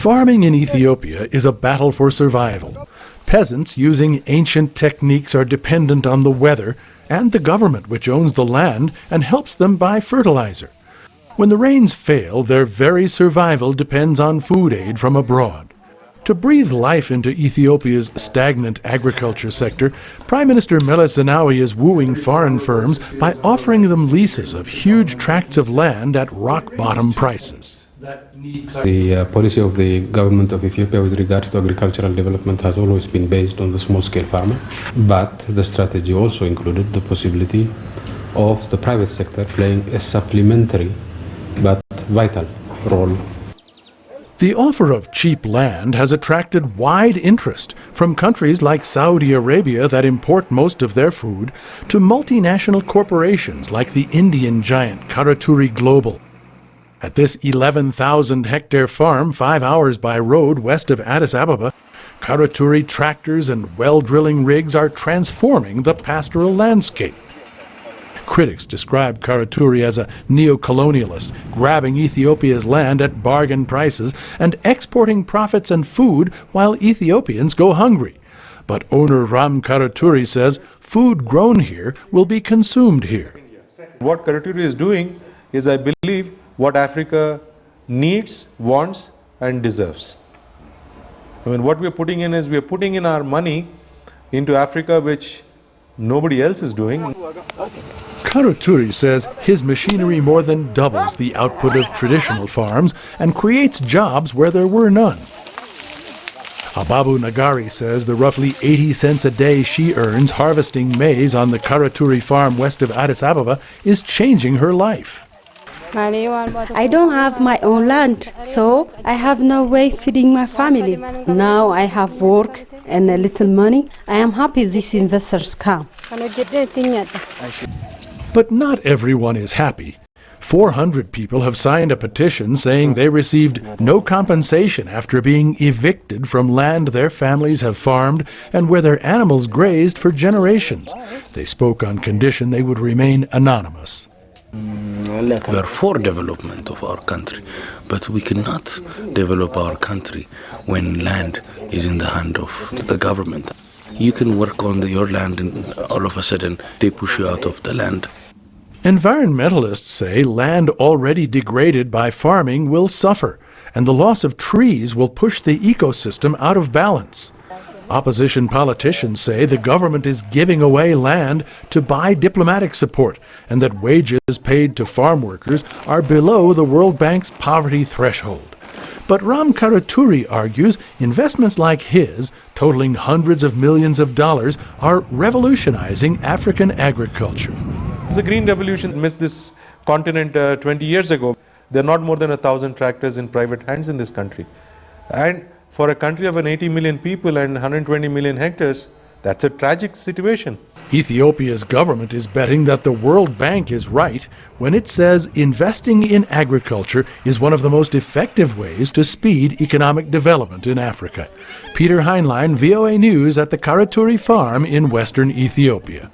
Farming in Ethiopia is a battle for survival. Peasants using ancient techniques are dependent on the weather and the government, which owns the land and helps them buy fertilizer. When the rains fail, their very survival depends on food aid from abroad. To breathe life into Ethiopia's stagnant agriculture sector, Prime Minister Meles Zenawi is wooing foreign firms by offering them leases of huge tracts of land at rock-bottom prices. The policy of the government of Ethiopia with regards to agricultural development has always been based on the small-scale farmer, but the strategy also included the possibility of the private sector playing a supplementary but vital role. The offer of cheap land has attracted wide interest from countries like Saudi Arabia that import most of their food to multinational corporations like the Indian giant Karuturi Global. At this 11,000-hectare farm 5 hours by road west of Addis Ababa, Karuturi tractors and well-drilling rigs are transforming the pastoral landscape. Critics describe Karuturi as a neo-colonialist, grabbing Ethiopia's land at bargain prices and exporting profits and food while Ethiopians go hungry. But owner Ram Karuturi says food grown here will be consumed here. What Karuturi is doing is, I believe, what Africa needs, wants and deserves. I mean, what we are putting in is we are putting in our money into Africa, which nobody else is doing. Karuturi says his machinery more than doubles the output of traditional farms and creates jobs where there were none. Ababu Nagari says the roughly 80 cents a day she earns harvesting maize on the Karuturi farm west of Addis Ababa is changing her life. I don't have my own land, so I have no way feeding my family. Now I have work and a little money. I am happy these investors come. But not everyone is happy. 400 people have signed a petition saying they received no compensation after being evicted from land their families have farmed and where their animals grazed for generations. They spoke on condition they would remain anonymous. We are for development of our country, but we cannot develop our country when land is in the hand of the government. You can work on your land and all of a sudden they push you out of the land. Environmentalists say land already degraded by farming will suffer, and the loss of trees will push the ecosystem out of balance. Opposition politicians say the government is giving away land to buy diplomatic support and that wages paid to farm workers are below the World Bank's poverty threshold. But Ram Karuturi argues investments like his, totaling hundreds of millions of dollars, are revolutionizing African agriculture. The Green Revolution missed this continent 20 years ago. There are not more than 1,000 tractors in private hands in this country. And for a country of 80 million people and 120 million hectares, that's a tragic situation. Ethiopia's government is betting that the World Bank is right when it says investing in agriculture is one of the most effective ways to speed economic development in Africa. Peter Heinlein, VOA News at the Karuturi farm in western Ethiopia.